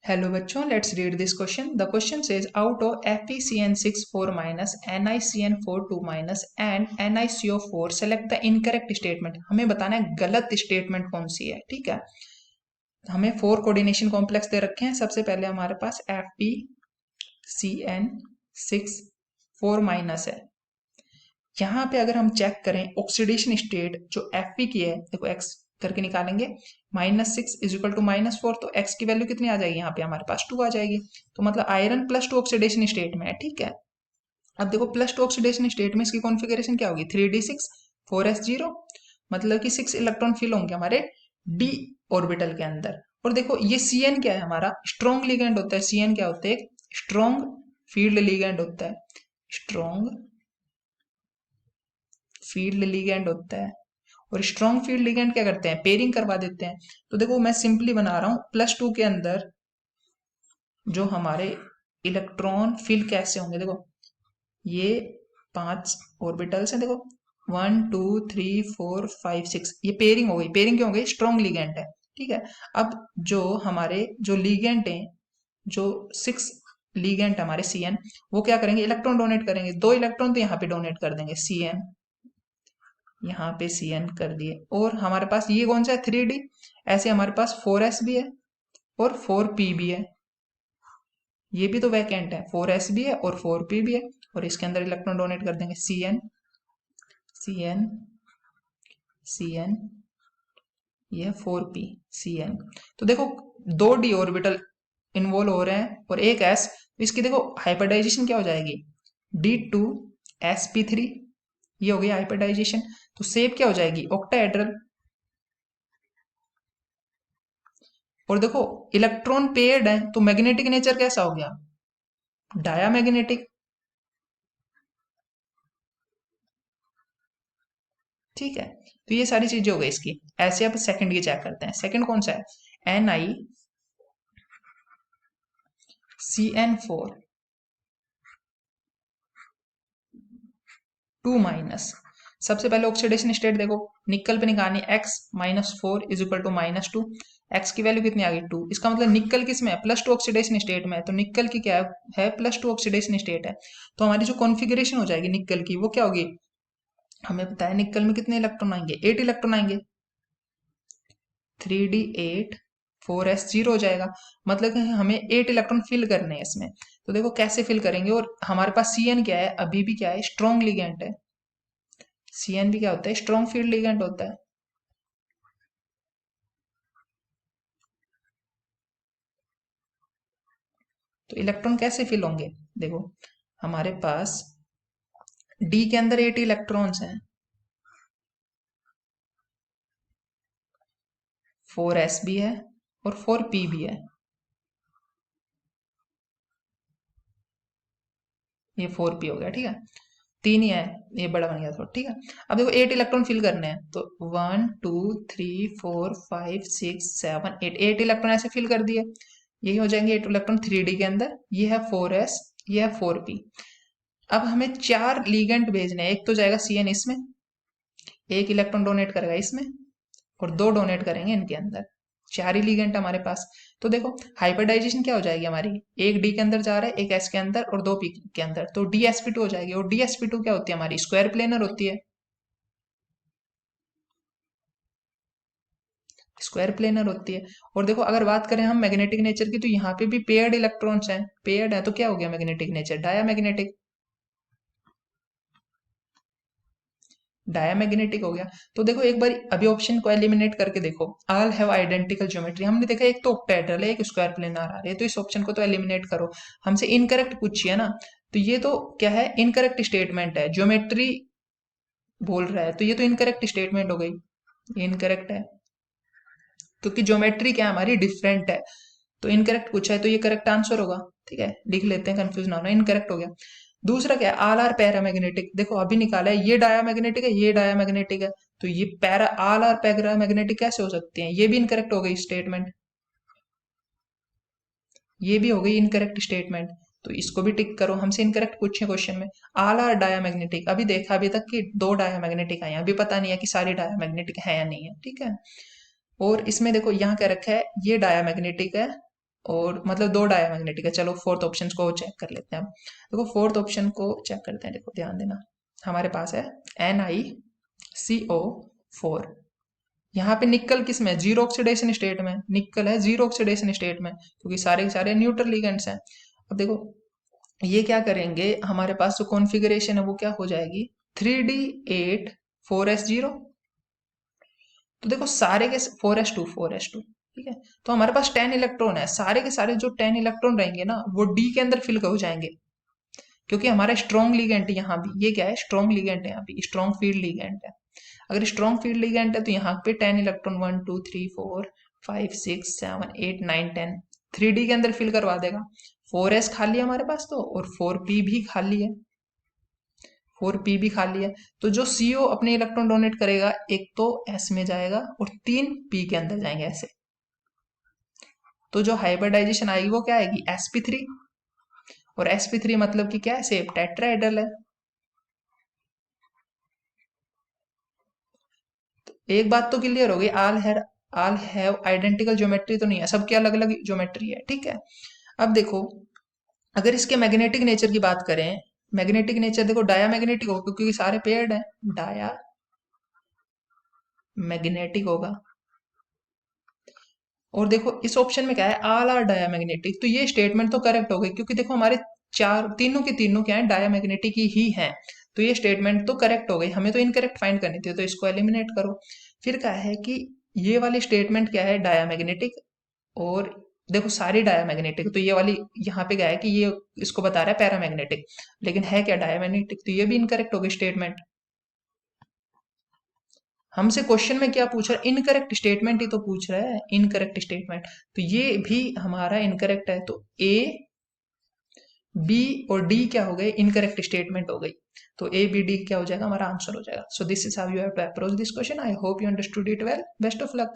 Hello बच्चों, let's read this question. The question says out of FeCN6 4 minus NiCN4 2 minus and NiCO4 select the incorrect statement. हमें बताना है गलत statement कौन सी है। ठीक है, हमें 4 कोऑर्डिनेशन कॉम्प्लेक्स दे रखे हैं। सबसे पहले हमारे पास FeCN6 4 माइनस है। यहाँ पे अगर हम चेक करें ऑक्सीडेशन स्टेट जो Fe की है, देखो x करके निकालेंगे, -6 इज इक्वल टू -4, तो x की वैल्यू कितनी आ जाएगी, यहाँ पे हमारे पास 2 आ जाएगी। तो मतलब आयरन +2 ऑक्सीडेशन स्टेट में है। ठीक है, अब देखो +2 ऑक्सीडेशन स्टेट में इसकी कॉन्फ़िगरेशन क्या होगी, 3d6 4s0, मतलब कि 6 इलेक्ट्रॉन फिल होंगे हमारे d ऑर्बिटल के अंदर। और देखो ये Cn क्या है, हमारा स्ट्रॉन्ग लिगेंड होता है। Cn क्या होता है, एक स्ट्रॉन्ग फील्ड लिगेंड होता है, स्ट्रॉन्ग फील्ड लिगेंड होता है। और स्ट्रॉन्ग फील्ड लिगेंड क्या करते हैं, पेयरिंग करवा देते हैं। तो देखो मैं सिंपली बना रहा हूं, +2 के अंदर जो हमारे इलेक्ट्रॉन फिल कैसे होंगे, देखो ये 5 ऑर्बिटल्स हैं, देखो 1 2 3 4 5 6, ये पेयरिंग हो गई। पेयरिंग क्यों हो गई, स्ट्रॉन्ग लिगेंड है। ठीक है, अब जो हमारे जो लिगेंड हैं, जो 6 लिगेंड हमारे Cn, वो क्या करेंगे, इलेक्ट्रॉन डोनेट करेंगे। 2 इलेक्ट्रॉन तो यहाँ पे डोनेट कर देंगे, Cn यहाँ पे Cn कर दिए। और हमारे पास ये कौन सा है, 3d। ऐसे हमारे पास 4s भी है और 4p भी है, ये भी तो वैकेंट है, 4s भी है और 4p भी है। और इसके अंदर इलेक्ट्रॉन डोनेट कर देंगे, Cn Cn Cn, ये 4p Cn। तो देखो 2 d ऑर्बिटल इन्वॉल्व हो रहे हैं और एक s, तो इसकी देखो हाइब्रिडाइजेशन क्या हो जाएगी, d2sp3, ये हो गई हाइब्रिडाइजेशन। तो शेप क्या हो जाएगी, ऑक्टाहेड्रल। और देखो इलेक्ट्रॉन पेयर्ड है, तो मैग्नेटिक नेचर कैसा हो गया, डायामैग्नेटिक। ठीक है, तो ये सारी चीजें हो गई इसकी। ऐसे अब सेकंड की चेक करते हैं। सेकंड कौन सा है, NiCN4 2 माइनस। सबसे पहले ऑक्सीडेशन स्टेट देखो, निकल पे निकालनी, x -4 is equal to -2। x की वैल्यू कितनी आ गई, 2। इसका मतलब निकल किस में है, +2 ऑक्सीडेशन स्टेट में है। तो निकल की क्या है, +2 ऑक्सीडेशन स्टेट है। तो हमारी जो कॉन्फ़िगरेशन हो जाएगी निकल की, वो क्या होगी, हमें पता है निकल में कितने इलेक्ट्रॉन आएंगे, 8 इलेक्ट्रॉन आएंगे। 3d8 4s0 हो जाएगा। मतलब कि हमें 8 इलेक्ट्रॉन फिल करने हैं इसमें। तो देखो कैसे फिल करेंगे। और हमारे पास Cn क्या है, अभी भी क्या है, स्ट्रॉन्ग लिगेंड है। Cn भी क्या होता है, स्ट्रॉन्ग फील्ड लिगेंड होता है। तो इलेक्ट्रॉन कैसे फिल होंगे, देखो हमारे पास d के अंदर 8 इलेक्ट्रॉन्स हैं, 4s भी है और 4p भी है, ये 4p हो गया। ठीक है, 3 ही है, ये बड़ा बन गया थोड़ा। ठीक है, अब देखो 8 इलेक्ट्रॉन फिल करने हैं, तो 1 2 3 4 5 6 7 8, 8 इलेक्ट्रॉन ऐसे फिल कर दिए। यही हो जाएंगे 8 इलेक्ट्रॉन 3d के अंदर। ये है 4s, ये है 4p। अब हमें 4 लीगेंड भेजने हैं। एक तो जाएगा Cn इसमें, एक इलेक्ट्रॉन डोनेट करेगा इसमें, और 2 डोनेट करेंगे इनके अंदर। 4 ही लीगेंड हमारे पास। तो देखो हाइब्रिडाइजेशन क्या हो जाएगी हमारी, एक डी के अंदर जा रहा है, एक एस के अंदर और 2 पी के अंदर, तो DsP2 हो जाएगी। और DsP2 क्या होती है, हमारी स्क्वायर प्लेनर होती है, स्क्वायर प्लेनर होती है। और देखो अगर बात करें हम मैग्नेटिक नेचर की, तो यहाँ पे भी पेयर्ड इलेक्ट्रॉन्स हैं, पेयर्ड है, तो क्या हो गया मैग्नेटिक नेचर, डायामैग्नेटिक, डायामैग्नेटिक हो गया। तो देखो एक बार अभी ऑप्शन को एलिमिनेट करके देखो, ऑल हैव आइडेंटिकल ज्योमेट्री। हमने देखा एक तो ऑक्टाहेड्रल है, एक स्क्वायर प्लेनर आ रही है, तो इस ऑप्शन को तो एलिमिनेट करो। हमसे इनकरेक्ट पूछिए ना, तो ये तो क्या है, इनकरेक्ट स्टेटमेंट है, ज्योमेट्री बोल रहा है, तो ये तो इनकरेक्ट स्टेटमेंट हो गई, इनकरेक्ट है, क्योंकि ज्योमेट्री क्या है हमारी, डिफरेंट है। तो इनकरेक्ट पूछा है, तो ये करेक्ट आंसर होगा। ठीक है, लिख लेते हैं, कंफ्यूज ना होना, इनकरेक्ट हो गया। दूसरा क्या है, आल आर पैरामैग्नेटिक। देखो अभी निकाला है, ये डायामैग्नेटिक है, ये डायामैग्नेटिक है, तो ये पैरा आल आर पैरामैग्नेटिक कैसे हो सकते हैं, ये भी इनकरेक्ट हो गई स्टेटमेंट, ये भी हो गई इनकरेक्ट स्टेटमेंट। तो इसको भी टिक करो। हमसे इनकरेक्ट पूछे क्वेश्चन में, आल आर डायामैग्नेटिक। अभी देखा अभी तक कि 2 डायामैग्नेटिक आए हैं, अभी पता नहीं है कि सारी डायामैग्नेटिक है या नहीं है। ठीक है, और इसमें देखो यहाँ क्या रखा है, ये डायामैग्नेटिक है और मतलब दो डायमैग्नेटिक है। चलो फोर्थ ऑप्शन को चेक कर लेते हैं। अब देखो फोर्थ ऑप्शन को चेक करते हैं। देखो ध्यान देना, हमारे पास है NiCO4। यहाँ पे निकल किस में, जीरो ऑक्सीडेशन स्टेट में, निकल है जीरो ऑक्सीडेशन स्टेट में, क्योंकि सारे के सारे न्यूट्रल लिगेंड्स हैं। अब देखो ये क्या करेंगे, हमारे पास जो कॉन्फ़िगरेशन है वो क्या हो जाएगी, 3D8 4s0। तो देखो सारे के 4s2 ठीक है। तो हमारे पास 10 इलेक्ट्रॉन है, सारे के सारे जो 10 इलेक्ट्रॉन रहेंगे ना वो डी के अंदर फिल हो जाएंगे, क्योंकि हमारा स्ट्रॉन्ग लिगेंड यहाँ भी, ये क्या है, स्ट्रॉन्ग लिगेंड है, यहाँ पे स्ट्रॉन्ग फील्ड लिगेंड है। अगर स्ट्रॉन्ग फील्ड लिगेंड है तो यहाँ पे 10 इलेक्ट्रॉन 1 2 3 4 5 6 7 8 9 10 3D के अंदर फिल करवा देगा। 4s खाली है हमारे पास तो, और 4p भी खाली है, 4p भी खाली है। तो जो CO अपने इलेक्ट्रॉन डोनेट करेगा, एक तो s में जाएगा और 3 p के अंदर जाएंगे ऐसे। तो जो हाइब्रिडाइजेशन आएगी वो क्या आएगी, sp3। और sp3 मतलब कि क्या है, सेम टेट्राहेड्रल है। तो एक बात तो क्लियर होगी, आल हैव आइडेंटिकल ज्योमेट्री तो नहीं है, सबके अलग अलग ज्योमेट्री है, ठीक है। अब देखो अगर इसके मैग्नेटिक नेचर की बात करें, मैग्नेटिक नेचर देखो डाया मैग्नेटिक होगा, क्योंकि सारे पेयर्ड है, डाया मैग्नेटिक होगा। और देखो इस ऑप्शन में क्या है, आल आर डाया मैग्नेटिक, तो ये स्टेटमेंट तो करेक्ट हो गई, क्योंकि देखो हमारे चार तीनों के तीनों क्या है, डाया मैग्नेटिक ही हैं। तो ये स्टेटमेंट तो करेक्ट हो गई, हमें तो इनकरेक्ट फाइंड करनी थी, तो इसको एलिमिनेट करो। फिर क्या है कि ये वाली स्टेटमेंट क्या है, डाया मैग्नेटिक, और देखो सारी डायमैग्नेटिक, तो ये वाली यहाँ पे क्या है कि ये इसको बता रहा है पैरामैग्नेटिक, लेकिन है क्या डायमैग्नेटिक, तो ये भी इनकरेक्ट हो गई स्टेटमेंट। हमसे क्वेश्चन में क्या पूछ रहा है, इनकरेक्ट स्टेटमेंट ही तो पूछ रहा है, इनकरेक्ट स्टेटमेंट, तो ये भी हमारा इनकरेक्ट है। तो ए बी और डी क्या हो गए, इनकरेक्ट स्टेटमेंट हो गई। तो ए बी डी क्या हो जाएगा, हमारा आंसर हो जाएगा। So this is how you have to approach this question. I hope you understood it well. Best of luck.